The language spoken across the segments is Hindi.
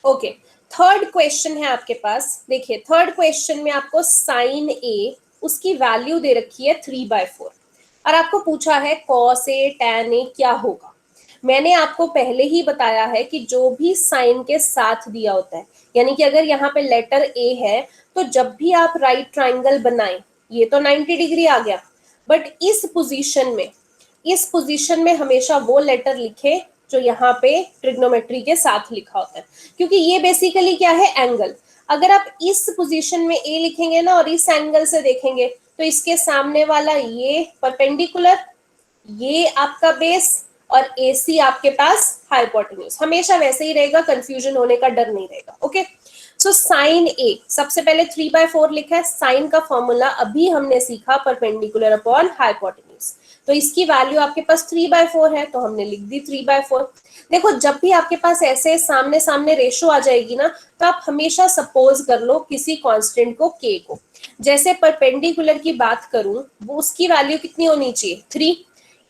ओके, थर्ड क्वेश्चन है आपके पास। देखिए थर्ड क्वेश्चन में आपको साइन ए, उसकी वैल्यू दे रखी है 3/4 और आपको पूछा है कॉस ए टैन ए क्या होगा। मैंने आपको पहले ही बताया है कि जो भी साइन के साथ दिया होता है, यानी कि अगर यहाँ पे लेटर ए है तो जब भी आप राइट ट्राइंगल बनाएं, ये तो 90 डिग्री आ गया, बट इस पोजीशन में हमेशा वो लेटर लिखे जो यहाँ पे ट्रिग्नोमेट्री के साथ लिखा होता है, क्योंकि ये बेसिकली क्या है, एंगल। अगर आप इस पोजीशन में ए लिखेंगे ना और इस एंगल से देखेंगे तो इसके सामने वाला ये परपेंडिकुलर, ये आपका बेस और AC आपके पास हाइपोटेन्यूज, हमेशा वैसे ही रहेगा, कंफ्यूजन होने का डर नहीं रहेगा। ओके, सो साइन ए, सबसे पहले 3/4 लिखा है। साइन का फॉर्मूला अभी हमने सीखा, परपेंडिकुलर अपॉन हाइपोटेन्यूज, तो इसकी वैल्यू आपके पास 3/4 है तो हमने लिख दी 3/4। देखो जब भी आपके पास ऐसे सामने सामने रेशो आ जाएगी ना, तो आप हमेशा सपोज कर लो किसी कांस्टेंट को k को। जैसे परपेंडिकुलर की बात करूं, वो उसकी वैल्यू कितनी होनी चाहिए, 3।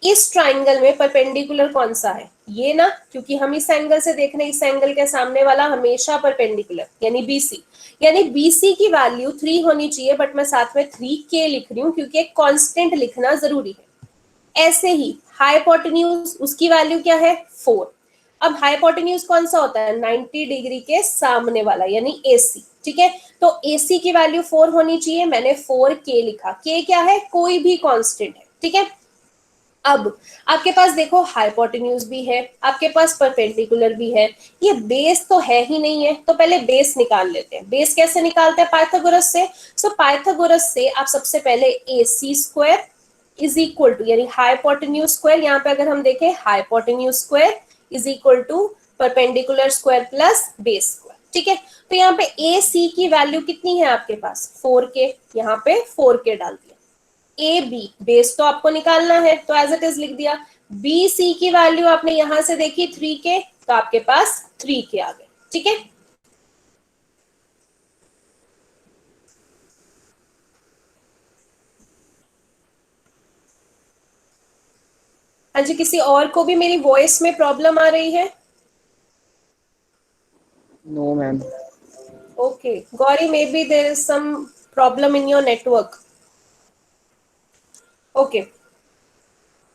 इस ट्राइंगल में परपेंडिकुलर कौन सा है, ये ना, क्योंकि हम इस एंगल से देख रहे हैं, इस एंगल के सामने वाला हमेशा परपेंडिकुलर यानी BC, यानी BC की वैल्यू 3 होनी चाहिए, बट मैं साथ में 3k लिख रही हूँ क्योंकि एक कांस्टेंट लिखना जरूरी है। ऐसे ही हाइपोटेन्यूज, उसकी वैल्यू क्या है, 4। अब हाइपोटेन्यूज कौन सा होता है, 90 डिग्री के सामने वाला यानी AC, ठीक है। तो AC की वैल्यू 4 होनी चाहिए, मैंने 4k लिखा। k क्या है, कोई भी कांस्टेंट है, ठीक है। अब आपके पास देखो हाइपोटेन्यूज भी है, आपके पास परपेंडिकुलर भी है, ये बेस तो है ही नहीं है, तो पहले बेस निकाल लेते हैं। बेस कैसे निकालते हैं, पाइथागोरस से। सो पाइथागोरस से आप सबसे पहले AC square is equal to, यानी हाइपोटेन्यूज स्क्वायर, यहाँ पे अगर हम देखें hypotenuse square is equal to perpendicular square plus base square, ठीक है। तो यहाँ पे AC की वैल्यू कितनी है आपके पास, 4k, यहाँ पे 4k डाल दिया। ए बी, बेस तो आपको निकालना है तो एज इट इज लिख दिया। बी सी की वैल्यू आपने यहां से देखी 3k, तो आपके पास 3k आ गए, ठीक है। हाँ जी, किसी और को भी मेरी वॉइस में प्रॉब्लम आ रही है? No ma'am. Okay Gauri, maybe there is some problem in your network. Okay,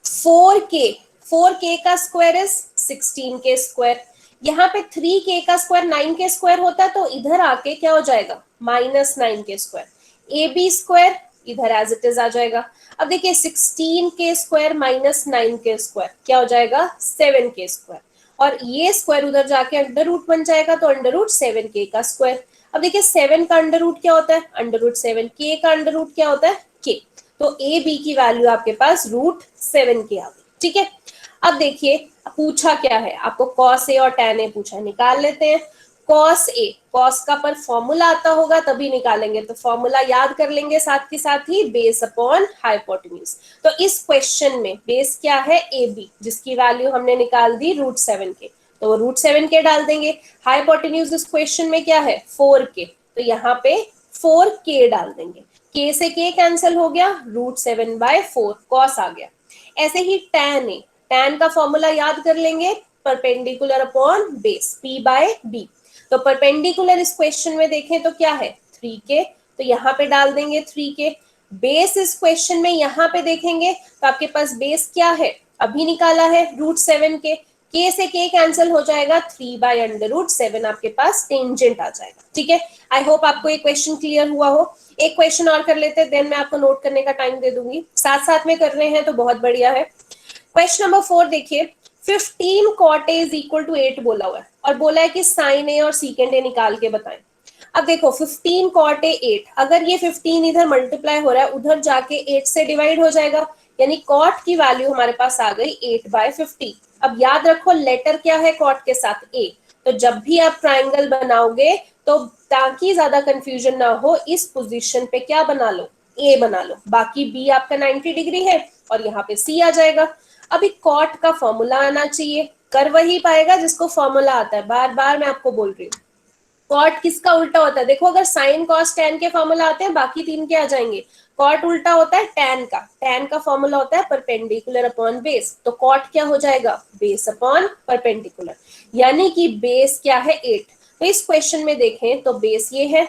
4k, 4k का स्क्वायर इज 16k स्क्वायर। यहाँ पे 3k का स्क्वायर 9k स्क्वायर होता है, तो इधर आके क्या हो जाएगा, -9k square. A B square इधर एज इट इज आ जाएगा। अब देखिए 16k स्क्वायर -9k स्क्वायर क्या हो जाएगा, 7k स्क्वायर, और ये स्क्वायर उधर जाके अंडर रूट बन जाएगा, तो अंडर रूट 7k का स्क्वायर। अब देखिए 7 का अंडर रूट क्या होता है, अंडर रूट 7, k का अंडर रूट क्या होता है, k। तो ए बी की वैल्यू आपके पास √7 आ गई, ठीक है। अब देखिए पूछा क्या है आपको, कॉस ए और टैन ए पूछा है, निकाल लेते हैं। कॉस ए, कॉस का पर फॉर्मूला आता होगा तभी निकालेंगे, तो फॉर्मूला याद कर लेंगे साथ के साथ ही, बेस अपॉन हाइपोटेन्यूज। तो इस क्वेश्चन में बेस क्या है, ए बी, जिसकी वैल्यू हमने निकाल दी √7 तो √7 डाल देंगे। हाइपोटेन्यूज इस क्वेश्चन में क्या है, 4k, तो यहाँ पे 4k डाल देंगे। k से k कैंसिल हो गया, √7/4 कॉस आ गया। ऐसे ही टैन ए, टैन का फॉर्मूला याद कर लेंगे, परपेंडिकुलर अपॉन बेस, p/b। तो परपेंडिकुलर इस क्वेश्चन में देखें तो क्या है, 3k, तो यहाँ पे डाल देंगे 3k। बेस इस क्वेश्चन में यहाँ पे देखेंगे तो आपके पास बेस क्या है, अभी निकाला है √7k, k से k कैंसिल हो जाएगा, 3/√7 आपके पास टेंजेंट आ जाएगा, ठीक है। आई होप आपको ये क्वेश्चन क्लियर हुआ हो। एक क्वेश्चन और कर लेते हैं, देन मैं आपको नोट करने का टाइम दे दूंगी, साथ साथ में कर रहे हैं तो बहुत बढ़िया है। क्वेश्चन नंबर 4 देखिए, 15 cot a is equal to 8 बोला हुआ है और बोला है कि साइन ए और सीकेंड ए निकाल के बताएं। अब देखो 15 cot a 8, अगर ये 15 इधर मल्टीप्लाई हो रहा है, उधर जाके 8 से डिवाइड हो जाएगा, यानी कॉट की वैल्यू हमारे पास आ गई 8/50। अब याद रखो लेटर क्या है कॉट के साथ, ए, तो जब भी आप ट्राइंगल बनाओगे तो ताकि ज्यादा कंफ्यूजन ना हो, इस पोजीशन पे क्या बना लो, ए बना लो, बाकी बी आपका 90 डिग्री है और यहाँ पे सी आ जाएगा। अभी कॉट का फॉर्मूला आना चाहिए, कर वही पाएगा जिसको फॉर्मूला आता है, बार बार मैं आपको बोल रही हूँ। कॉट किसका उल्टा होता है, देखो अगर साइन कॉस टैन के फॉर्मूला आते हैं, बाकी 3 के आ जाएंगे। कॉट उल्टा होता है टैन का, टैन का फॉर्मूला होता है परपेंडिकुलर अपॉन बेस, तो कॉट क्या हो जाएगा, बेस अपॉन परपेंडिकुलर, यानी कि बेस क्या है 8, तो इस क्वेश्चन में देखें तो बेस ये है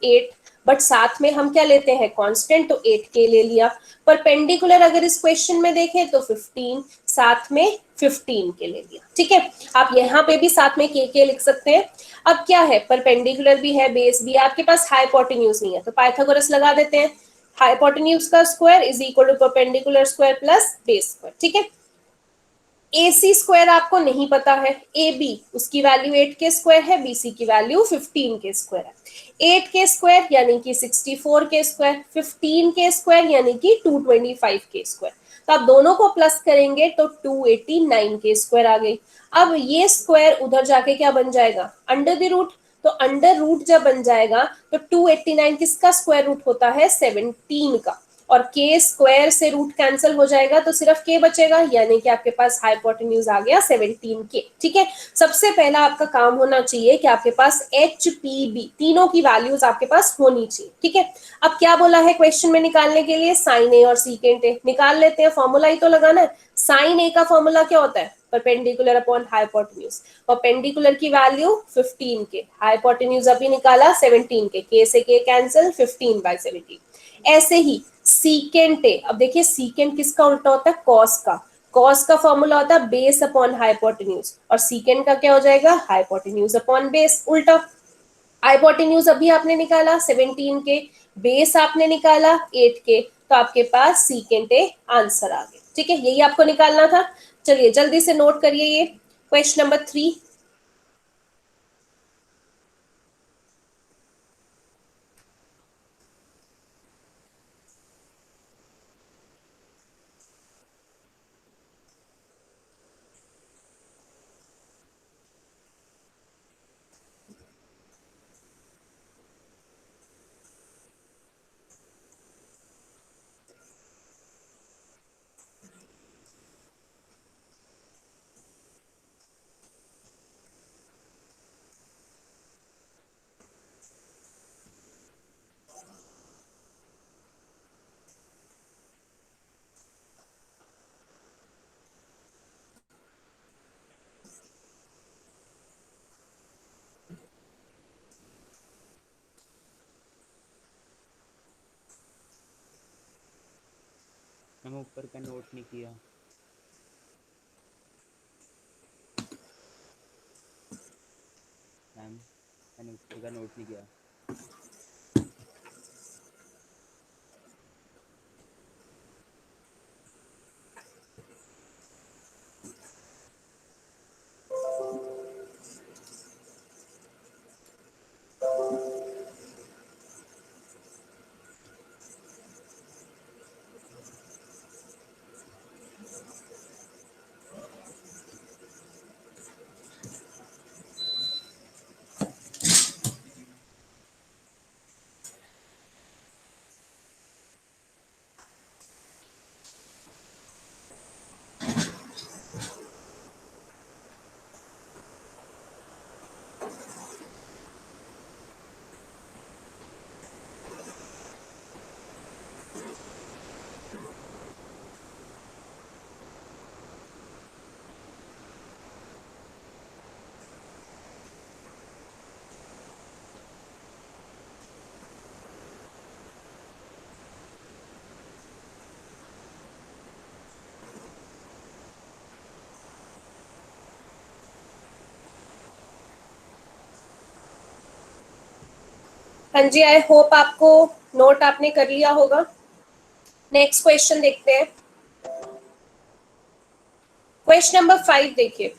8, बट साथ में हम क्या लेते हैं कांस्टेंट, तो 8k ले लिया। परपेंडिकुलर अगर इस क्वेश्चन में देखें तो 15, साथ में 15k ले लिया। ठीक है, आप यहाँ पे भी साथ में के लिख सकते हैं। अब क्या है, परपेंडिकुलर भी है, बेस भी है, आपके पास हाइपोटेन्यूज नहीं है, तो पाइथागोरस लगा देते हैं। हाइपोटेन्यूज का square is equal to perpendicular square plus base square. ठीक है, ए सी स्क्वायर आपको नहीं पता है, ए बी उसकी वैल्यू 8k स्क्वायर है, बी सी की वैल्यू 15k स्क्वायर है। 8k स्क्वायर यानी कि 64k स्क्वायर, 15k स्क्वायर यानी कि 225k स्क्वायर। तो आप दोनों को प्लस करेंगे तो 289k स्क्वायर आ गई। अब ये स्क्वायर उधर जाके क्या बन जाएगा, अंडर द रूट। तो अंडर रूट जब बन जाएगा तो 289 किसका स्क्वायर रूट होता है, 17 का, और के स्क्वायर से रूट कैंसिल हो जाएगा तो सिर्फ के बचेगा, यानी कि आपके पास हाइपोटेन्यूज आ गया 17k। ठीक है, सबसे पहला आपका काम होना चाहिए कि आपके पास एच पी बी तीनों की वैल्यूज आपके पास होनी चाहिए। ठीक है, अब क्या बोला है क्वेश्चन में निकालने के लिए, साइन ए और सीकेंट ए निकाल लेते हैं, फॉर्मूला ही तो लगाना है। साइन ए का फॉर्मूला क्या होता है, परपेंडिकुलर अपॉन हाइपोटेन्यूज। परपेंडिकुलर की वैल्यू 15k, हाइपोटेन्यूज अभी निकाला 17k, के से के कैंसिल, 15/17। ऐसे ही सीकेंट ए, अब देखिए सीकेंट किसका उल्टा होता है, कॉस का। कॉस का फॉर्मूला होता है बेस अपॉन हाइपोटेन्यूज, और सीकेंट का क्या हो जाएगा, हाइपोटेन्यूज अपॉन बेस, उल्टा। हाइपोटेन्यूज अभी आपने निकाला 17k, बेस आपने निकाला 8k, तो आपके पास सीकेंट ए आंसर आ गया। ठीक है, यही आपको निकालना था। चलिए जल्दी से नोट करिए ये क्वेश्चन नंबर 3। मैंने ऊपर का नोट नहीं किया। मैम मैंने ऊपर का नोट नहीं किया। हाँ जी, आई होप आपको नोट आपने कर लिया होगा। नेक्स्ट क्वेश्चन देखते हैं, क्वेश्चन नंबर 5 देखिए।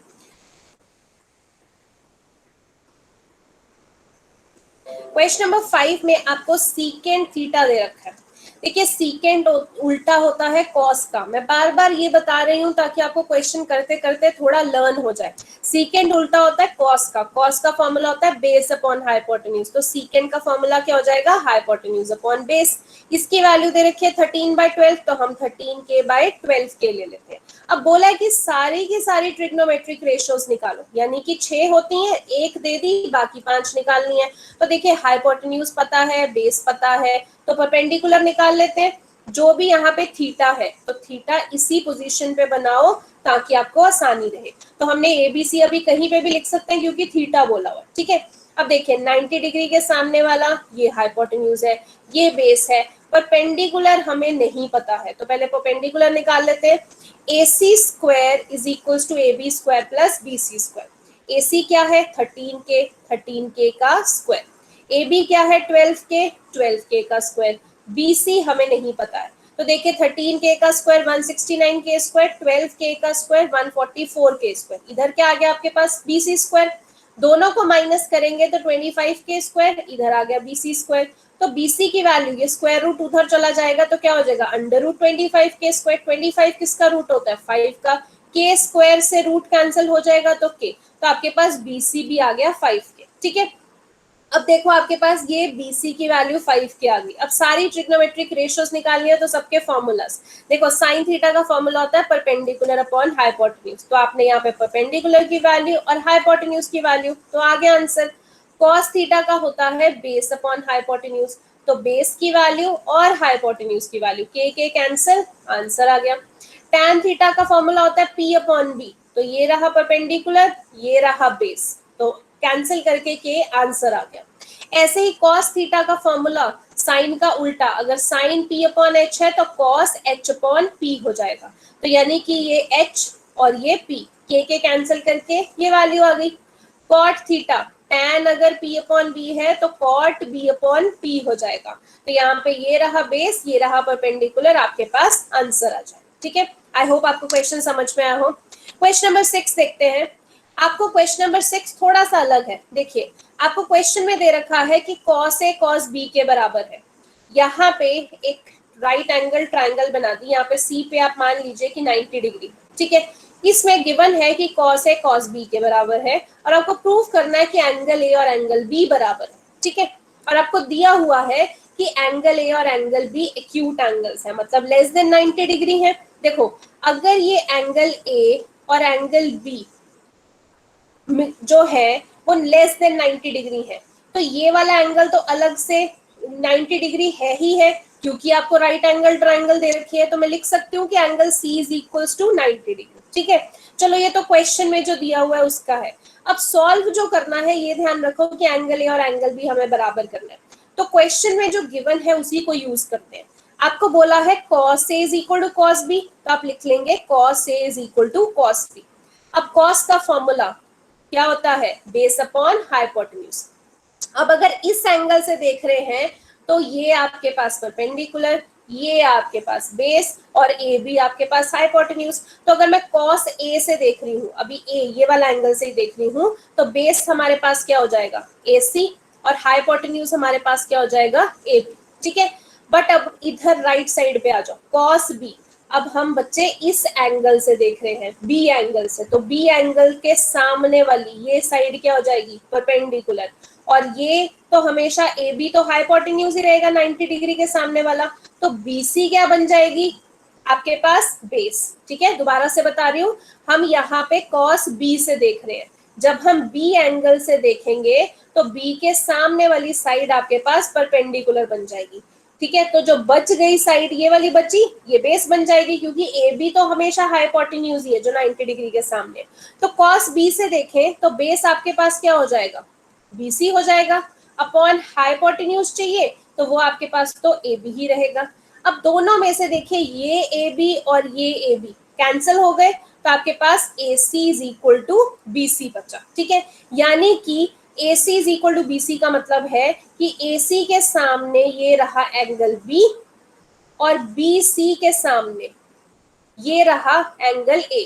क्वेश्चन नंबर 5 में आपको सीकेंट थीटा दे रखा है। देखिए सीकेंट उल्टा होता है कॉस का, मैं बार बार ये बता रही हूँ ताकि आपको क्वेश्चन करते करते थोड़ा लर्न हो जाए। सीकेंट उल्टा होता है कॉस का, कॉस का फॉर्मूला होता है बेस अपॉन हाइपोटेन्यूज, तो सीकेंट का फॉर्मूला क्या हो जाएगा, हाइपोटेन्यूज अपॉन बेस। इसकी वैल्यू दे रखी है 13/12, तो हम 13k/12 ले लेते हैं। अब बोला है कि सारी की सारी ट्रिग्नोमेट्रिक रेशियोज निकालो, यानी कि 6 होती हैं, एक दे दी, बाकी 5 निकालनी है। तो देखिए हाइपोटेन्यूज पता है, बेस पता है, तो परपेंडिकुलर निकाल लेते हैं। जो भी यहाँ पे थीटा है तो थीटा इसी पोजीशन पे बनाओ ताकि आपको आसानी रहे। तो हमने एबीसी अभी कहीं पे भी लिख सकते हैं क्योंकि थीटा बोला हुआ। ठीक है, अब देखिए 90 डिग्री के सामने वाला ये हाइपोटेन्यूज है, ये बेस है, परपेंडिकुलर हमें नहीं पता है, तो पहले परपेंडिकुलर निकाल लेते हैं। AC square is equal to AB square plus BC square. AC क्या है 13K का स्क्वायर, AB क्या है 12K का स्क्वायर, BC हमें नहीं पता है। तो देखिए 13K का स्क्वायर 169K स्क्वायर, 12K का स्क्वायर 144K स्क्वायर, इधर क्या आ गया आपके पास BC स्क्वायर, दोनों को माइनस करेंगे तो 25K स्क्वायर, इधर आ गया BC स्क्वायर। तो BC की वैल्यू, ये स्क्वायर रूट उधर चला जाएगा तो क्या हो जाएगा अंडर रूट 25K स्क्वायर। 25 किसका रूट होता है 5 का, K स्क्वायर से रूट कैंसिल हो जाएगा तो K, तो आपके पास BC भी आ गया 5K। ठीक है, अब देखो आपके पास ये BC की वैल्यू 5 की आ गई। अब सारी ट्रिग्नोमेट्रिक रेशियोज निकालनी है तो सबके फॉर्मूलास देखो, साइन थीटा का फॉर्मूला होता है परपेंडिकुलर अपॉन हाइपोटेन्यूज, तो आपने यहाँ पे परपेंडिकुलर की वैल्यू और हाइपोटेन्यूज की वैल्यू, तो आ गया आंसर। कॉस थीटा का होता है बेस अपॉन हाइपोटेन्यूज, तो बेस की वैल्यू और हाइपोटेन्यूज की वैल्यू के कैंसिल, आंसर आ गया। टैन थीटा का फॉर्मूला होता है P अपॉन B, तो ये रहा परपेंडिकुलर, ये रहा बेस, तो कैंसिल करके के आंसर आ गया। ऐसे ही कॉस थीटा का फॉर्मूला साइन का उल्टा, अगर साइन P अपॉन H है तो कॉस H अपॉन P हो जाएगा, तो यानी कि ये H और ये P, के कैंसिल करके ये वैल्यू आ गई। कॉट थीटा tan अगर P अपॉन B है तो कॉट B अपॉन P हो जाएगा, तो यहाँ पे ये रहा बेस, ये रहा परपेंडिकुलर, आपके पास आंसर आ जाए। ठीक है, आई होप आपको क्वेश्चन समझ में आया हो। क्वेश्चन नंबर 6 देखते हैं। आपको क्वेश्चन नंबर 6 थोड़ा सा अलग है। देखिए आपको क्वेश्चन में दे रखा है कि cos A cos B के बराबर है, यहाँ पे एक राइट एंगल ट्राइंगल बना दी, यहाँ पे C पे आप मान लीजिए कि 90 डिग्री। ठीक है, इसमें गिवन है कि cos A cos B के बराबर है और आपको प्रूव करना है कि एंगल A और एंगल B बराबर है। ठीक है, और आपको दिया हुआ है कि एंगल A और एंगल B एक्यूट एंगल्स है, मतलब लेस देन 90 डिग्री है। देखो अगर ये एंगल A और एंगल B जो है वो लेस देन 90 डिग्री है, तो ये वाला एंगल तो अलग से 90 डिग्री है ही है, क्योंकि आपको राइट एंगल ट्राइंगल दे रखी है, तो मैं लिख सकती हूँ कि angle C is equals to 90 degree. ठीक है, चलो ये तो क्वेश्चन में जो दिया हुआ है उसका है। अब सॉल्व जो करना है ये ध्यान रखो कि एंगल A और एंगल B हमें बराबर करना है, तो क्वेश्चन में जो गिवन है उसी को यूज करते हैं। आपको बोला है cos A is equal to cos B, तो आप लिख लेंगे cos A is equal to cos B। अब cos का फॉर्मूला क्या होता है बेस अपॉन हाइपोटेन्यूज। अब अगर इस एंगल से देख रहे हैं तो ये आपके पास परपेंडिकुलर, ये आपके पास बेस और ए भी आपके पास हाइपोटेन्यूज। तो अगर मैं cos A से देख रही हूँ, अभी A ये वाला एंगल से ही देख रही हूँ, तो बेस हमारे पास क्या हो जाएगा AC और हाइपोटेन्यूज हमारे पास क्या हो जाएगा AB। ठीक है, बट अब इधर राइट साइड पे आ जाओ cos B। अब हम बच्चे इस एंगल से देख रहे हैं B एंगल से, तो B एंगल के सामने वाली ये साइड क्या हो जाएगी परपेंडिकुलर, और ये तो हमेशा AB तो हाइपोटेन्यूज ही रहेगा 90 डिग्री के सामने वाला, तो BC क्या बन जाएगी आपके पास बेस। ठीक है, दोबारा से बता रही हूँ, हम यहाँ पे cos B से देख रहे हैं, जब हम B एंगल से देखेंगे तो B के सामने वाली साइड आपके पास परपेंडिकुलर बन जाएगी। ठीक है, तो जो बच गई साइड ये वाली बची, ये बेस बन जाएगी, क्योंकि AB तो हमेशा हाइपोटेन्यूज ही है जो 90 डिग्री के सामने। तो cos B से देखें तो बेस आपके पास क्या हो जाएगा BC हो जाएगा, अपॉन हाइपोटेन्यूज चाहिए तो वो आपके पास तो AB ही रहेगा। अब दोनों में से देखिए ये AB और ये AB कैंसिल हो गए, तो आपके पास AC is equal to BC बचा। ठीक है, यानी कि AC is equal to BC का मतलब है कि AC के सामने ये रहा एंगल B और BC के सामने ये रहा एंगल A,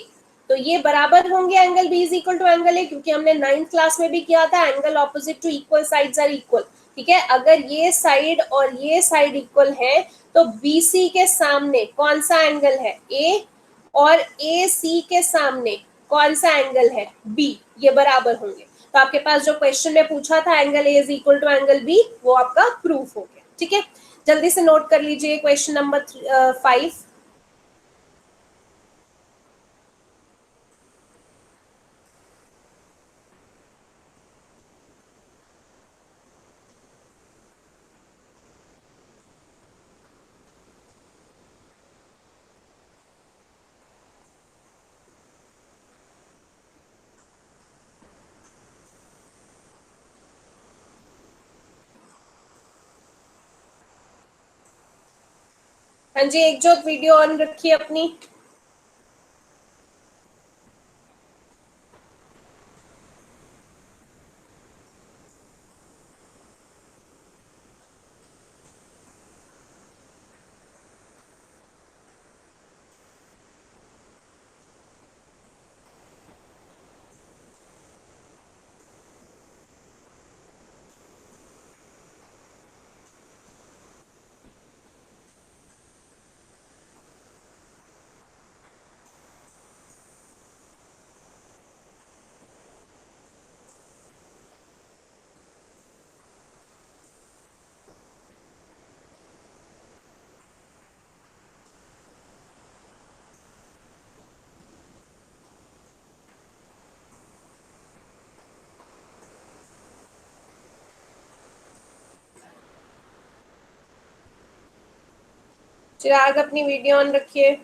तो ये बराबर होंगे angle B is equal to angle A, क्योंकि हमने 9th क्लास में भी किया था angle opposite to equal sides are equal. ठीक है, अगर ये साइड और ये साइड इक्वल है तो BC के सामने कौन सा एंगल है A और AC के सामने कौन सा एंगल है B, ये बराबर होंगे। तो आपके पास जो क्वेश्चन में पूछा था angle A is equal to angle B, वो आपका प्रूफ हो गया। ठीक है, जल्दी से नोट कर लीजिए क्वेश्चन नंबर 5। हाँ जी, एक जो वीडियो ऑन रखिए अपनी। चिराग अपनी वीडियो ऑन रखिए।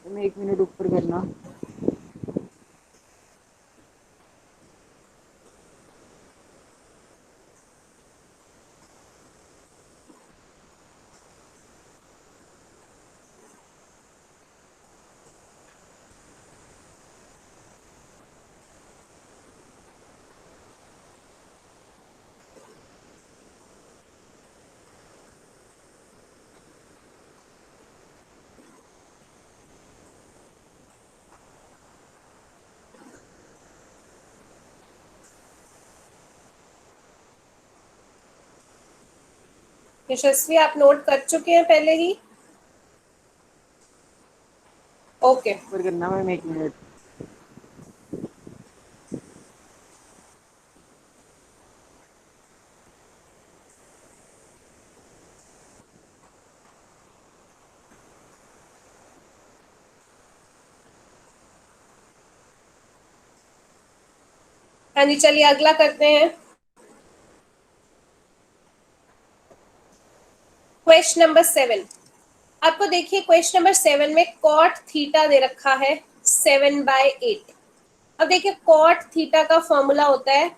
तुम 1 मिनट ऊपर करना। यशस्वी, आप नोट कर चुके हैं पहले ही? ओके। ऊपर करना मैम 1 मिनट। हाँ जी, चलिए अगला करते हैं। Question number 7। आपको देखिए क्वेश्चन नंबर 7 में कॉट थीटा दे रखा है 7/8। अब देखिए कॉट थीटा का फॉर्मूला होता है,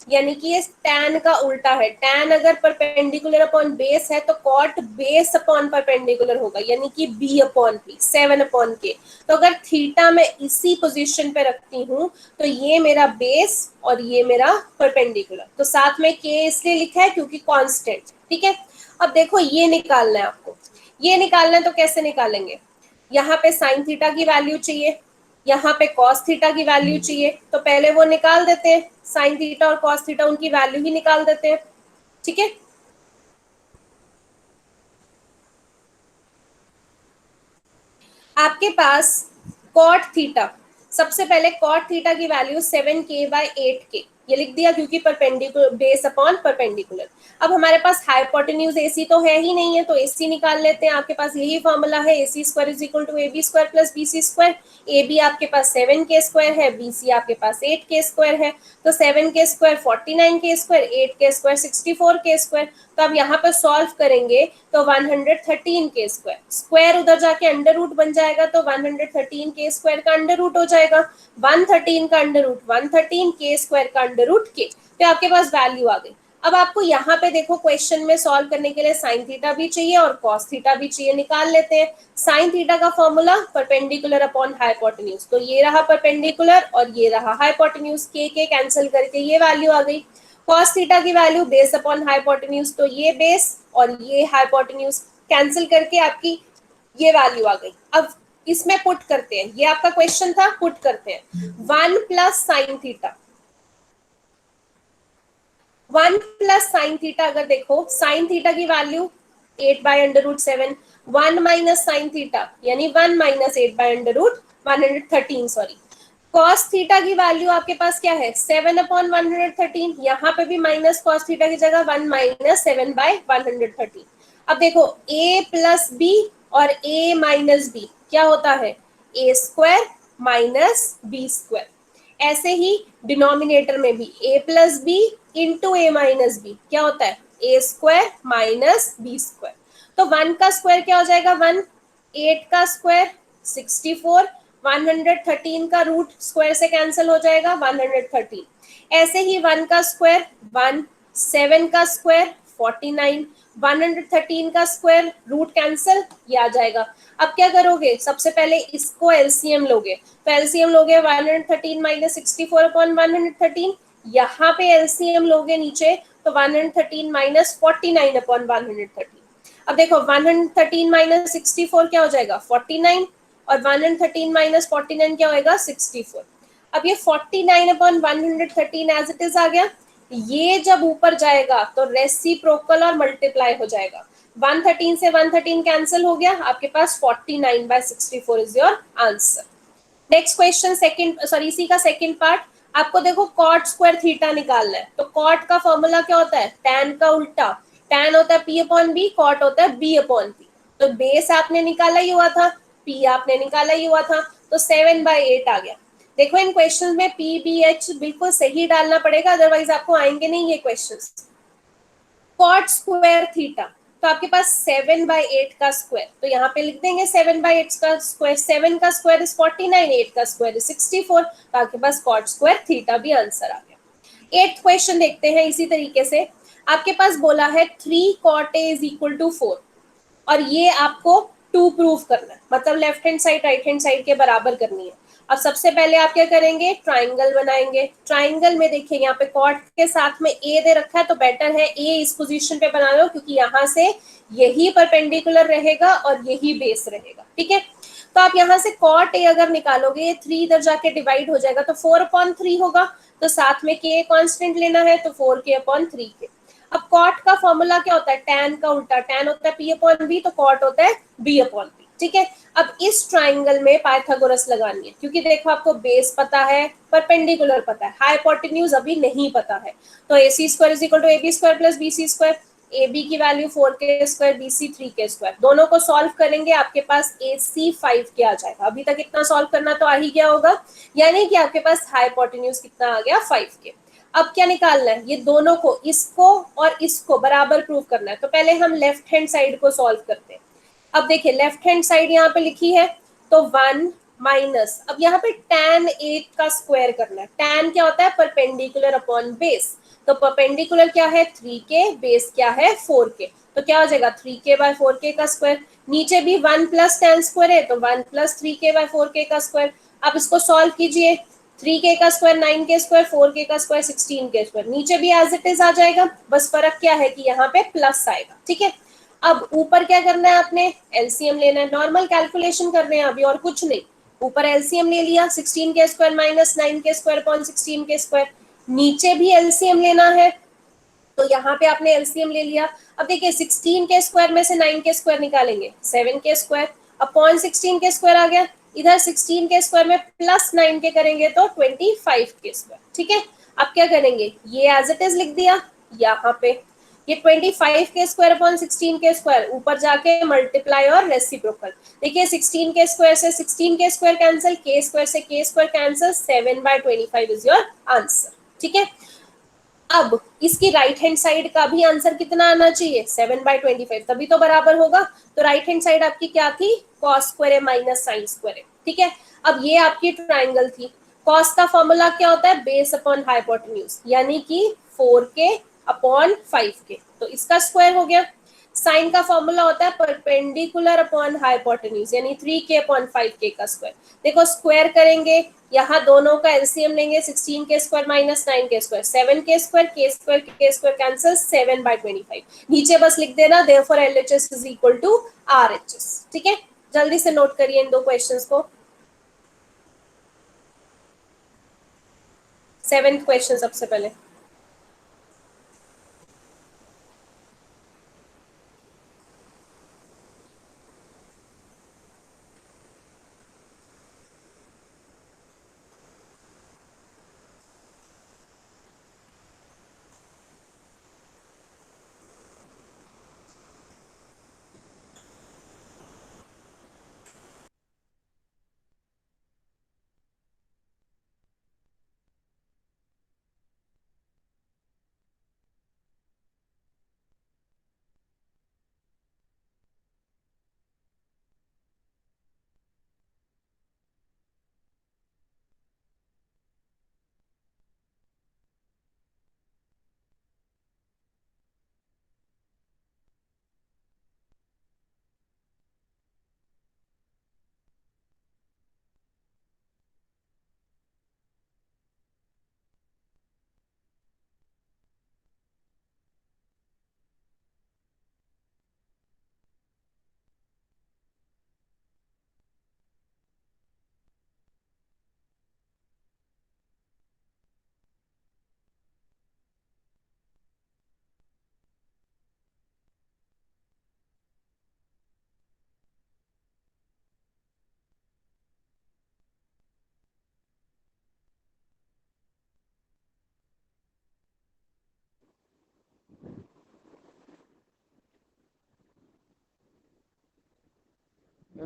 यानी कि ये टैन का उल्टा है। टैन अगर परपेंडिकुलर अपॉन बेस है तो कॉट बेस अपॉन परपेंडिकुलर होगा, यानी कि बी अपॉन पी, 7/k। तो अगर थीटा में इसी पोजीशन पे रखती हूँ तो ये मेरा बेस और ये मेरा परपेंडिकुलर। तो साथ में के इसलिए लिखा है क्योंकि कांस्टेंट। ठीक है, अब देखो ये निकालना है आपको। ये निकालना है तो कैसे निकालेंगे? यहाँ पे साइन थीटा की वैल्यू चाहिए, यहाँ पे कॉस थीटा की वैल्यू चाहिए, तो पहले वो निकाल देते हैं। साइन थीटा और कॉस थीटा उनकी वैल्यू ही निकाल देते हैं। ठीक है, आपके पास कॉट थीटा, सबसे पहले कॉट थीटा की वैल्यू 7k/8k ये लिख दिया क्योंकि परपेंडिकुलर, बेस अपॉन परपेंडिकुलर। अब हमारे पास हाइपोटेन्यूज AC तो है ही नहीं है, तो AC निकाल लेते हैं। आपके पास यही फॉर्मूला है, AC² = AB² + BC²। AB आपके पास 7k² है, BC आपके पास 8k² है। तो 7k² 49k², 8k² 64k²। तो अब यहाँ पर सॉल्व करेंगे तो 113k², स्क्वायर उधर जाके अंडर रूट बन जाएगा, तो 113k² का अंडर रूट हो जाएगा। 113 का अंडर रूट 113, k² का अंडर रूट k। तो आपके पास वैल्यू आ गई। अब आपको यहाँ पे देखो क्वेश्चन में सॉल्व करने के लिए साइन थीटा भी चाहिए और कॉस थीटा भी चाहिए, निकाल लेते हैं। साइन थीटा का फॉर्मूला परपेंडिकुलर अपॉन हाइपोटेन्यूज, तो ये रहा परपेंडिकुलर और ये रहा हाइपोटेन्यूज, के कैंसिल करके ये वैल्यू आ गई। कॉस थीटा की वैल्यू बेस अपॉन हाइपोटेन्यूज, तो ये बेस और ये हाइपोटेन्यूज कैंसिल करके आपकी ये वैल्यू आ गई। अब इसमें पुट करते हैं, ये आपका क्वेश्चन था, पुट करते हैं। 1 + साइन थीटा, 1 + साइन थीटा, अगर देखो साइन थीटा की वैल्यू 8/√7, 1 - साइन थीटा यानी 1 - 8/√113, सॉरी। cos थीटा की वैल्यू आपके पास क्या है 7/113, यहाँ पे भी माइनस cos थीटा की जगह 1 माइनस 7/113। अब देखो a प्लस बी और a माइनस बी क्या होता है a square minus B square. ऐसे ही डिनोमिनेटर में भी a plus B into A minus B क्या होता है a square minus B square. तो 1 का स्क्वायर क्या हो जाएगा 1, 8 का स्क्वायर 64, 113 का रूट स्क्वायर से कैंसिल हो जाएगा 113। ऐसे ही 1 का स्क्वायर 1, 7 का स्क्वायर 49, 113 का स्क्वायर रूट कैंसिल ये आ जाएगा। अब क्या करोगे सबसे पहले इसको एलसीएम लोगे, तो एलसीएम लोगे 113 माइनस 64 अपॉन 113, यहाँ पे एलसीएम लोगे नीचे तो 113 माइनस 49 अपॉन 113। अब देखो 113 माइनस 64 क्या हो जाएगा 49 और 113 माइनस 49 क्या होएगा 64। अब ये 49 अपॉन 113 एज इट इज आ गया। ये जब ऊपर जाएगा तो रेसिप्रोकल और मल्टीप्लाई हो जाएगा। 113 से 113 कैंसिल हो गया, आपके पास 49/64 is your answer. Next question second sorry इसी का सेकंड पार्ट। आपको देखो कॉट स्क्वायर थीटा निकालना है, तो कॉट का फॉर्मूला क्या होता है टैन का उल्टा, टैन होता है p अपॉन बी, कॉट होता है b अपॉन p। तो बेस आपने निकाला ही हुआ था, p आपने निकाला ही हुआ था, तो 7/8 आ गया। देखो इन क्वेश्चंस में p b h बिल्कुल सही डालना पड़ेगा, अदरवाइज आपको आएंगे नहीं ये क्वेश्चंस। कॉट स्क्वायर थीटा, तो आपके पास 7/8 का स्क्वायर, तो यहाँ पे लिख देंगे 7/8 का स्क्वायर, 7 का स्क्वायर इज 49, 8 का स्क्वायर इज 64, तो आपके पास कॉट स्क्वायर थीटा भी आंसर आ गया। 8th क्वेश्चन देखते हैं इसी तरीके से। आपके पास बोला है 3 cot a is equal to 4 और ये आपको 2 प्रूव करना है, मतलब left hand side right hand side के बराबर करनी है। अब सबसे पहले आप क्या करेंगे ट्राइंगल बनाएंगे। ट्राइंगल में देखिए यहाँ पे कॉट के साथ में ए दे रखा है, तो बेटर है ए इस पोजीशन पे बना लो, क्योंकि यहाँ से यही परपेंडिकुलर रहेगा और यही बेस रहेगा। ठीक है, तो आप यहाँ से कॉट ए अगर निकालोगे ये 3 इधर जाके डिवाइड हो जाएगा, तो 4/3 होगा, तो साथ में के कांस्टेंट लेना है तो 4k/3 के। अब कॉट का फॉर्मूला क्या होता है टैन का उल्टा, टैन होता है p अपॉन बी, तो कॉट होता है b अपॉन बी। ठीक है, अब इस ट्राइंगल में पाइथागोरस लगानी है, क्योंकि देखो आपको बेस पता है परपेंडिकुलर पता है, हाइपोटेन्यूज अभी नहीं पता है। तो ac square is equal to ab square plus bc square, ab की value 4k square, bc 3k square, दोनों को सॉल्व करेंगे आपके पास ac 5k आ जाएगा। अभी तक इतना सॉल्व करना तो आ ही गया होगा, यानी कि आपके पास हाइपोटेन्यूज कितना आ गया 5k। अब क्या निकालना है ये दोनों को, इसको और इसको बराबर प्रूव करना है, तो पहले हम लेफ्ट हैंड साइड को सॉल्व करते हैं। अब देखिए लेफ्ट हैंड साइड यहाँ पे लिखी है, तो 1 माइनस, अब यहाँ पे tan 8 का स्क्वायर करना है। tan क्या होता है परपेंडिकुलर अपॉन बेस, तो परपेंडिकुलर क्या है 3k, बेस क्या है 4k, तो क्या हो जाएगा 3k/4k का स्क्वायर। नीचे भी 1 प्लस tan स्क्वायर है, तो 1 प्लस 3k/4k का स्क्वायर। अब इसको सॉल्व कीजिए, 3k का स्क्वायर 9k स्क्वायर, 4k का स्क्वायर 16k स्क्वायर, नीचे भी एज इट इज आ जाएगा, बस फर्क क्या है कि यहाँ पे प्लस आएगा। ठीक है, अब ऊपर क्या करना है आपने एलसीएम लेना है, नॉर्मल कैलकुलेशन कर रहे हैं अभी और कुछ नहीं। ऊपर एलसीएम ले लिया 16k square minus 9k square upon 16k square, नीचे भी एलसीएम लेना है, तो यहाँ पे आपने एलसीएम ले लिया। अब देखिए 16k स्क्वायर में से 9k स्क्वायर निकालेंगे 7k square upon 16k square आ गया, इधर 16k स्क्वायर में प्लस 9k करेंगे तो 25k स्क्वायर। ठीक है, अब क्या करेंगे ये एज इट इज लिख दिया, यहाँ पे ये 25k square upon 16k square, ऊपर जाके मल्टीप्लाई और रेसिप्रोकल। देखिए 16k स्क्वायर से 16k square cancel, k square से k square cancel, 7/25 is your answer. ठीक है, अब इसकी राइट हैंड साइड का भी आंसर कितना आना चाहिए 7/25, तभी तो बराबर होगा। तो राइट हैंड साइड आपकी क्या थी कॉस स्क्वायर है माइनस साइन स्क्वायर है। ठीक है, अब ये आपकी ट्राइंगल थी, कॉस का फॉर्मूला क्या होता है बेस अपॉन हाइपोटेन्यूज, यानी कि 4k अपॉन 5k, तो इसका स्क्वायर हो गया। साइन का फॉर्मूला होता है परपेंडिकुलर अपॉन हाइपोटेन्यूज, यानी 3k अपॉन 5k का स्क्वायर। देखो स्क्वायर करेंगे, यहाँ दोनों का एलसीएम लेंगे 16k square minus 9k square, 7k square, k square cancel, 7/25। नीचे बस लिख देना therefore LHS is equal to RHS। ठीक है, जल्दी से नोट करिए इन दो क्वेश्चंस को। 7th क्वेश्चन सबसे पहले।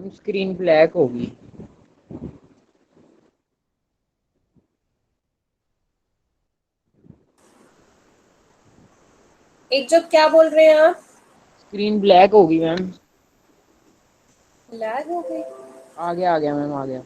मैम स्क्रीन ब्लैक होगी। एक जो क्या बोल रहे हैं आप? स्क्रीन ब्लैक होगी मैम। लैग हो गई? आ गया मैम आ गया।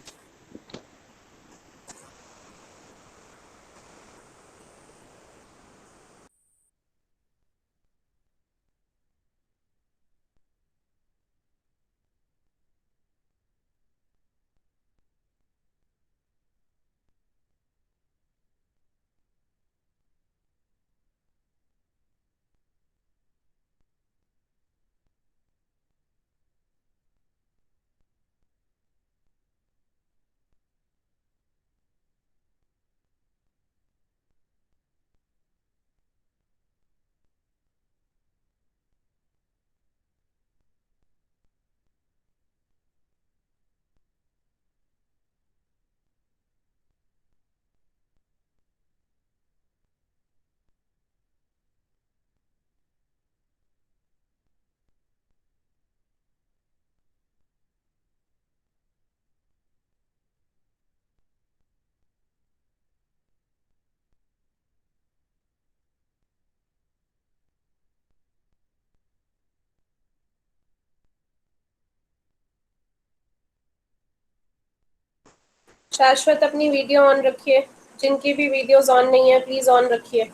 शाश्वत अपनी वीडियो ऑन रखिए। जिनकी भी वीडियोस ऑन नहीं है प्लीज ऑन रखिए।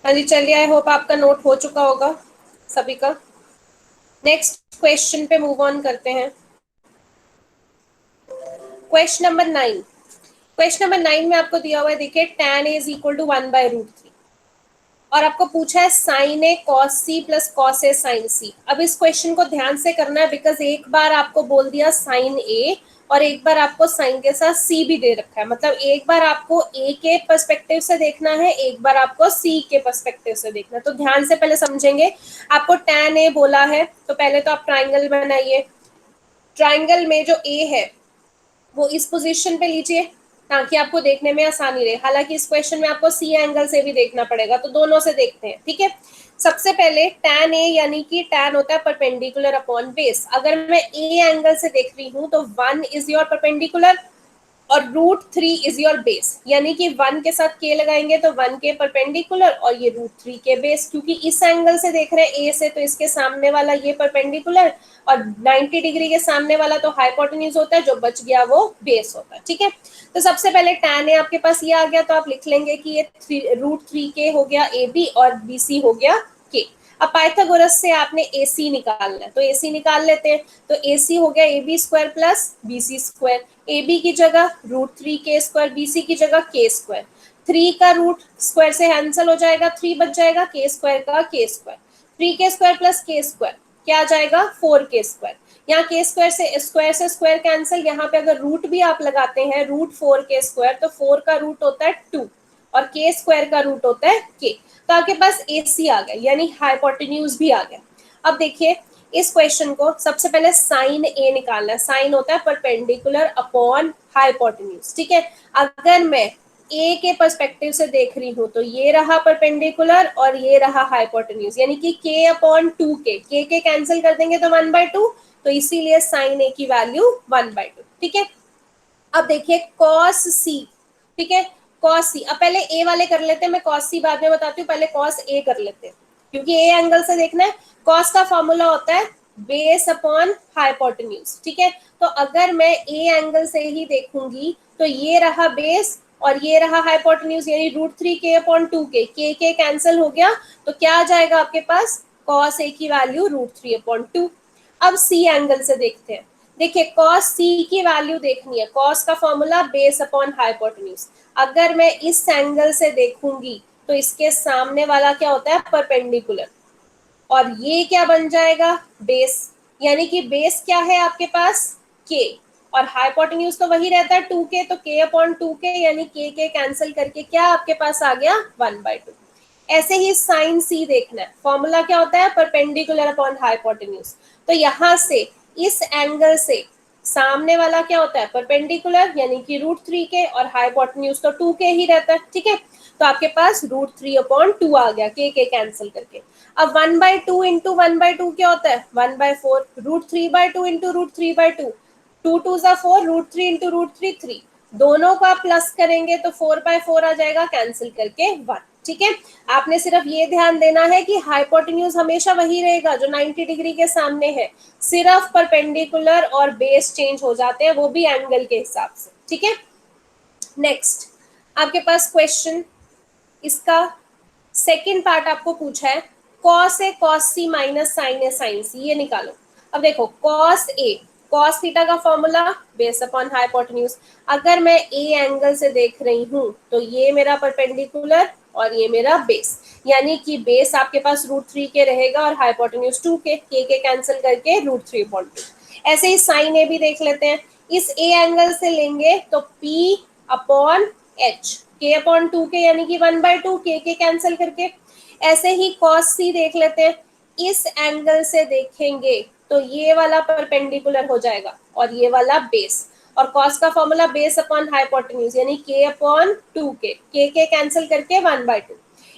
हाँ जी चलिए, आई होप आपका नोट हो चुका होगा सभी का। नेक्स्ट क्वेश्चन पे मूव ऑन करते हैं। Question number 9। क्वेश्चन नंबर 9 में आपको दिया हुआ है, देखिए tan a is equal to 1/√3 और आपको पूछा है sine A cos C plus cos A sine C. अब इस क्वेश्चन को ध्यान से करना है, बिकॉज एक बार आपको बोल दिया साइन ए और एक बार आपको साइन के साथ सी भी दे रखा है, मतलब एक बार आपको ए के पर्सपेक्टिव से देखना है, एक बार आपको सी के पर्सपेक्टिव से देखना है। तो ध्यान से पहले समझेंगे। आपको tan ए बोला है तो पहले तो आप ट्राइंगल बनाइए। ट्राइंगल में जो ए है वो इस पोजीशन पे लीजिए ताकि आपको देखने में आसानी रहे। हालांकि इस क्वेश्चन में आपको सी एंगल से भी देखना पड़ेगा, तो दोनों से देखते हैं, ठीक है। सबसे पहले tan ए यानी कि tan होता है परपेंडिकुलर अपॉन बेस। अगर मैं ए एंगल से देख रही हूँ तो 1 इज योर परपेंडिकुलर और √3 इज योर बेस, यानी कि 1 के साथ k लगाएंगे तो 1 के परपेंडिकुलर और ये √3 के बेस। क्योंकि इस एंगल से देख रहे हैं ए से, तो इसके सामने वाला ये परपेंडिकुलर और 90 डिग्री के सामने वाला तो हाइपोटेन्यूज होता है, जो बच गया वो बेस होता है, ठीक है। तो सबसे पहले tan ए आपके पास ये आ गया, तो आप लिख लेंगे कि ये √3k हो गया ए बी और बी सी हो गया k। अब पाइथागोरस से आपने AC निकालना है, तो AC निकाल लेते हैं। तो AC हो गया AB² प्लस BC²। AB की जगह √3k², BC की जगह k²। 3 का रूट स्क्वायर से कैंसिल हो जाएगा, 3 बच जाएगा, k² का k²। 3k² प्लस k² क्या आ जाएगा, 4k²। यहाँ k² से स्क्वायर कैंसिल, यहाँ पे अगर रूट भी आप लगाते हैं √4k² तो 4 का रूट होता है 2 और k² का रूट होता है k। तो आपके पास AC आ गया, यानी हाइपोटेन्यूज भी आ गया। अब देखिए इस क्वेश्चन को सबसे पहले साइन ए निकालना है। साइन होता है परपेंडिकुलर अपॉन हाइपोटेन्यूज, ठीक है। अगर मैं ए के पर्सपेक्टिव से देख रही हूँ तो ये रहा परपेंडिकुलर और ये रहा हाइपोटेन्यूज, यानी कि k/2k, k कैंसिल कर देंगे तो 1/2, तो इसीलिए साइन ए की वैल्यू 1/2, ठीक है। अब देखिए कॉस सी, ठीक है, कॉस सी। अब पहले ए वाले कर लेते हैं, मैं कॉस सी बाद में बताती हूँ, पहले कॉस ए कर लेते हैं क्योंकि ए एंगल से देखना है। कॉस का फॉर्मूला होता है बेस अपॉन हाइपोटेन्यूज, ठीक है। तो अगर मैं ए एंगल से ही देखूंगी तो ये रहा बेस और ये रहा हाइपोटेन्यूज, यानी √3k/2k, के कैंसिल हो गया, तो क्या आ जाएगा आपके पास, कॉस ए की वैल्यू √3/2। अब सी एंगल से देखते हैं। देखिए कॉस सी की वैल्यू देखनी है, कॉस का फॉर्मूला बेस अपॉन हाइपोटेन्यूज। अगर मैं इस एंगल से देखूंगी तो इसके सामने वाला क्या होता है, परपेंडिकुलर, और ये क्या बन जाएगा, बेस। यानी कि बेस क्या है आपके पास, के, और हाइपोटेन्यूज तो वही रहता है 2k, तो k/2k, यानी के कैंसिल करके क्या आपके पास आ गया, 1/2। ऐसे ही साइन सी देखना है, फॉर्मूला क्या होता है, परपेंडिकुलर अपॉन हाइपोटेन्यूज। तो यहां से इस एंगल से सामने वाला क्या होता है, परपेंडिकुलर, यानी कि √3k, और हाइपोटेन्यूज तो 2k ही रहता है, ठीक है। तो आपके पास √3/2 आ गया, के कैंसिल करके। अब 1/2 इंटू 1/2 क्या होता है, 1/4। √3/2 इंटू √3/2, 2 2 4, √3 इंटू √3 3। दोनों को आप प्लस करेंगे तो 4/4 आ जाएगा, कैंसिल करके 1, ठीक है। आपने सिर्फ ये ध्यान देना है कि हाइपोटेन्यूज हमेशा वही रहेगा जो 90 डिग्री के सामने है, सिर्फ परपेंडिकुलर और बेस चेंज हो जाते हैं, वो भी एंगल के हिसाब से, ठीक है। नेक्स्ट आपके पास क्वेश्चन, इसका सेकेंड पार्ट आपको पूछा है, cos A cos C minus sign A sine सी, ये निकालो। अब देखो कॉस ए, कॉस थीटा का फॉर्मूला बेस अपॉन हाइपोटेन्यूज। अगर मैं ए एंगल से देख रही हूं तो ये मेरा परपेंडिकुलर और ये मेरा बेस, यानी कि बेस आपके पास √3k रहेगा और हाइपोटेन्यूज 2k, के कैंसिल करके √3/2। ऐसे ही साइन ए भी देख लेते हैं। इस ए एंगल से लेंगे तो P/H, k/2k, यानी कि 1/2, के कैंसिल करके। ऐसे ही कॉस सी देख लेते हैं, इस एंगल से देखेंगे तो ये वाला परपेंडिकुलर हो जाएगा और ये वाला बेस, और कॉस का फॉर्मूला बेस अपॉन हाइपोटेन्यूज, यानी k/2k, के कैंसिल करके 1/2।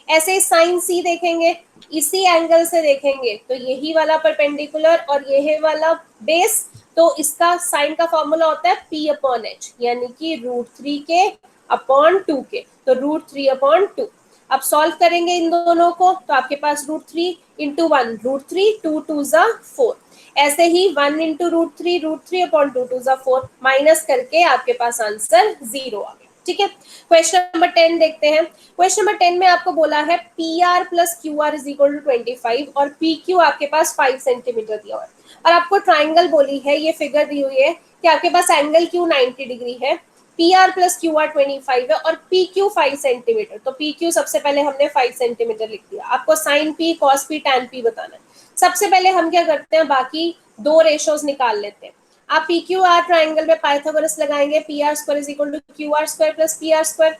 ऐसे ही साइन सी देखेंगे, इसी एंगल से देखेंगे तो यही वाला परपेंडिकुलर और यही वाला बेस, तो इसका साइन का फॉर्मूला होता है P/H, यानी कि √3k/2k, तो √3/2। अब सॉल्व करेंगे इन दोनों को तो आपके पास √3 इंटू 1 √3, 2 2 4, ऐसे ही 1 इंटू √3, √3/2 2 4, माइनस करके आपके पास आंसर 0 आ गया। ठीक है। क्वेश्चन नंबर 10 देखते हैं। क्वेश्चन नंबर 10 में आपको बोला है P R plus Q R is equal to 25 और पी क्यू आपके पास 5 सेंटीमीटर दिया हुआ है और आपको ट्राइंगल बोली है, ये फिगर दी हुई है कि आपके पास एंगल क्यू 90 डिग्री है, P R plus Q R 25 है और पी क्यू 5 सेंटीमीटर। तो पी क्यू सबसे पहले हमने 5 सेंटीमीटर लिख दिया। आपको sine P, cos P, tan P बताना है। सबसे पहले हम क्या करते हैं, बाकी दो रेशोज निकाल लेते हैं। आप पी क्यू आर ट्राइंगल में पाइथागोरस लगाएंगे, P R square is equal to Q R square plus P R square.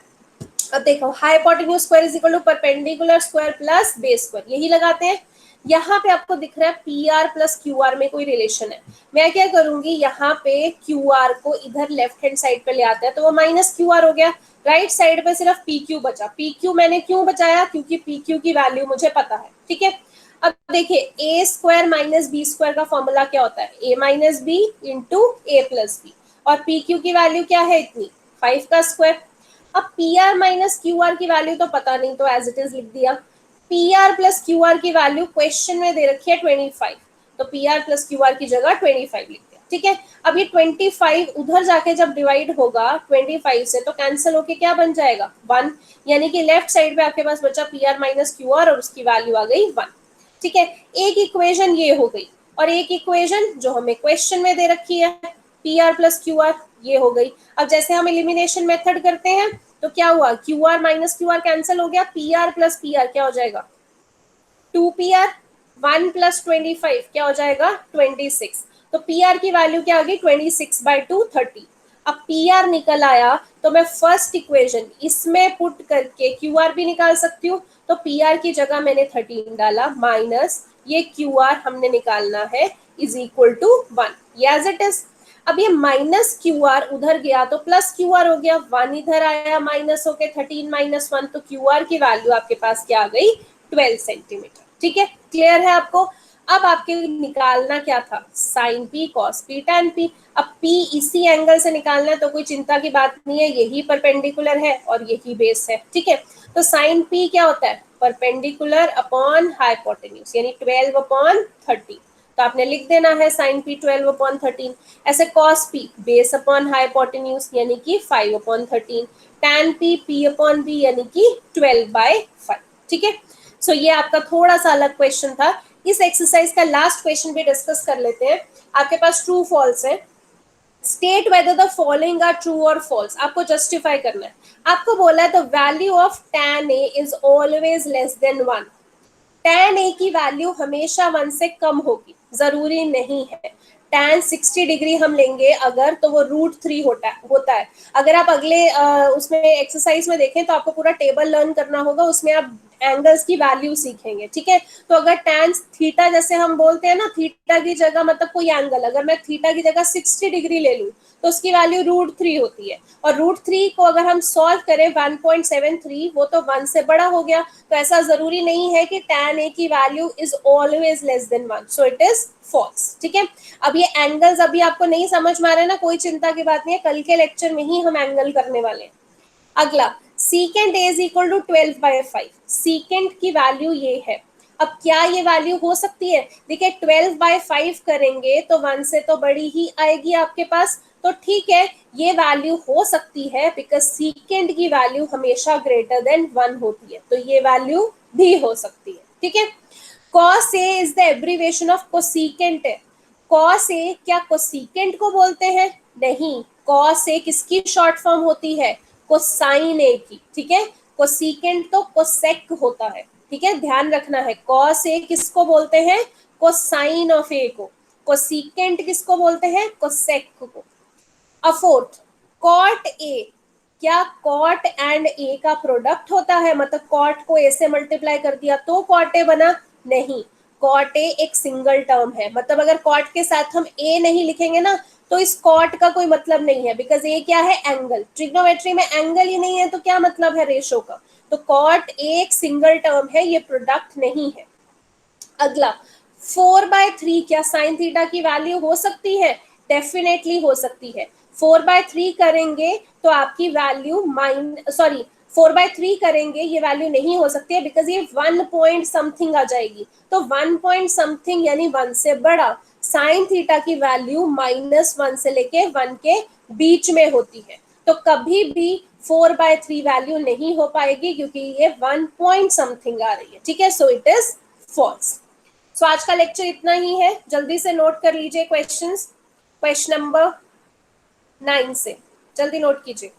अब देखो hypotenuse square is equal to perpendicular square plus base square, यही लगाते हैं। यहाँ पे आपको दिख रहा है P R plus Q R में कोई रिलेशन है। मैं क्या करूंगी, यहाँ पे क्यू आर को इधर लेफ्ट हैंड साइड पे ले आता है तो वो माइनस क्यू आर हो गया। राइट साइड पे सिर्फ पी क्यू बचा। पी क्यू मैंने क्यों बचाया, क्योंकि पी क्यू की वैल्यू मुझे पता है। ठीक है, अब देखिए ए स्क्वायर माइनस बी स्क्वायर का फॉर्मूला क्या होता है, ए माइनस बी इंटू ए प्लस बी, और पी क्यू की वैल्यू क्या है इतनी, 5 का स्क्वायर। अब P R minus Q R की वैल्यू तो पता नहीं तो एज इट इज लिख दिया। P R plus Q are की वैल्यू क्वेश्चन में दे रखी है 25, तो P R plus Q are की जगह 25 लिख दिया। ठीक है, अब ये 25 उधर जाके जब डिवाइड होगा 25 से तो कैंसिल होके क्या बन जाएगा 1, यानी कि लेफ्ट साइड पे आपके पास बचा P R minus Q R और उसकी वैल्यू आ गई 1। ठीक है, एक इक्वेशन ये हो गई और एक इक्वेशन जो हमें क्वेश्चन में दे रखी है P R plus Q are ये हो गई। अब जैसे हम एलिमिनेशन मेथड करते हैं तो क्या हुआ, Q R minus Q R cancel हो गया, P R plus P are क्या हो जाएगा 2 पी आर, 1 प्लस 25 क्या हो जाएगा 26। तो पी आर की वैल्यू क्या आ गई 26/2 30। अब पी आर निकल आया तो मैं फर्स्ट इक्वेशन इसमें पुट करके क्यू आर भी निकाल सकती हूँ। तो पी आर की जगह मैंने 13 डाला माइनस ये क्यू आर हमने निकालना है इज इक्वल टू 1, ये एज इट इज। अब ये माइनस क्यू आर उधर गया तो प्लस क्यू आर हो गया, 1 इधर आया माइनस होके 13 माइनस 1, तो क्यू आर की वैल्यू आपके पास क्या आ गई 12 सेंटीमीटर। ठीक है, क्लियर है आपको। अब आपके निकालना क्या था, sine P, cos P, tan P. अब पी इसी एंगल से निकालना है तो कोई चिंता की बात नहीं है, यही परपेंडिकुलर है और यही बेस है। ठीक है, तो साइन पी क्या होता है परपेंडिकुलर अपॉन हाइपोटेन्यूज, यानी 12/13। तो आपने लिख देना है साइन पी 12/13। ऐसे cos P base upon hypotenuse यानी कि 5/13, tan P P upon B यानी कि 12/5। ठीक है, सो ये आपका थोड़ा सा अलग क्वेश्चन था। इस एक्सरसाइज का लास्ट क्वेश्चन भी डिस्कस कर लेते हैं। आपके पास ट्रू फॉल्स है, state whether the following are true और फॉल्स, आपको जस्टिफाई करना है। आपको बोला है the value of tan a is always less than 1, tan a की वैल्यू हमेशा 1 से कम होगी, जरूरी नहीं है। tan 60 डिग्री हम लेंगे अगर तो वो √3 होता है। अगर आप अगले उसमें एक्सरसाइज में देखें तो आपको पूरा टेबल लर्न करना होगा, उसमें आप एंगल्स की वैल्यू सीखेंगे। ठीक है, तो अगर tan थीटा जैसे हम बोलते हैं ना, थीटा की जगह मतलब कोई एंगल, अगर मैं थीटा की जगह 60 डिग्री ले लूं तो उसकी वैल्यू √3 होती है, और √3 को अगर हम सॉल्व करें 1.73 वो तो 1 से बड़ा हो गया। तो ऐसा जरूरी नहीं है कि tan a की value is always less than 1, so it is false. ठीक है, अब ये एंगल्स अभी आपको नहीं समझ में आ रहे ना, कोई चिंता की बात नहीं है, कल के लेक्चर में ही हम एंगल करने वाले हैं। अगला secant a is equal to 12/5, secant की वैल्यू ये है। अब क्या ये वैल्यू हो सकती है, देखिए 12/5 करेंगे तो 1 से तो बड़ी ही आएगी आपके पास, तो ठीक है ये वैल्यू हो सकती है बिकॉज सीकेंट की वैल्यू हमेशा ग्रेटर देन 1 होती है, तो ये वैल्यू भी हो सकती है। ठीक है, cos a is the abbreviation of cosecant है। cos a क्या कोसीकेंट को बोलते हैं, नहीं, cos a किसकी शॉर्ट फॉर्म होती है कोसाइन a की। ठीक है, कोसीकेंट तो कोसेक होता है। ठीक है, ध्यान रखना है, cos a किसको बोलते हैं कोसाइन ऑफ a को, कोसीकेंट किसको बोलते हैं कोसेक को। अफोर्थ कॉट ए, क्या कॉट एंड ए का प्रोडक्ट होता है, मतलब कॉट को ए से मल्टीप्लाई कर दिया तो कॉट ए बना, नहीं, कॉट ए एक सिंगल टर्म है, मतलब अगर कॉट के साथ हम ए नहीं लिखेंगे ना तो इस कॉट का कोई मतलब नहीं है, बिकॉज ए क्या है एंगल, ट्रिग्नोमेट्री में एंगल ही नहीं है तो क्या मतलब है रेशो का, तो कॉट ए एक सिंगल टर्म है, ये प्रोडक्ट नहीं है। अगला 4/3 क्या साइन थीटा की वैल्यू हो सकती है, डेफिनेटली हो सकती है। 4/3 करेंगे तो आपकी वैल्यू 4/3 करेंगे ये वैल्यू नहीं हो सकती है बिकॉज ये 1 पॉइंट समथिंग आ जाएगी, तो 1 पॉइंट समथिंग यानी 1 से बड़ा, साइन थीटा की वैल्यू -1 से लेके 1 के बीच में होती है, तो कभी भी 4/3 वैल्यू नहीं हो पाएगी क्योंकि ये 1 पॉइंट समथिंग आ रही है, ठीक है, सो इट इज फॉल्स। सो आज का लेक्चर इतना ही है, जल्दी से नोट कर लीजिए क्वेश्चंस, क्वेश्चन नंबर 9 से जल्दी नोट कीजिए।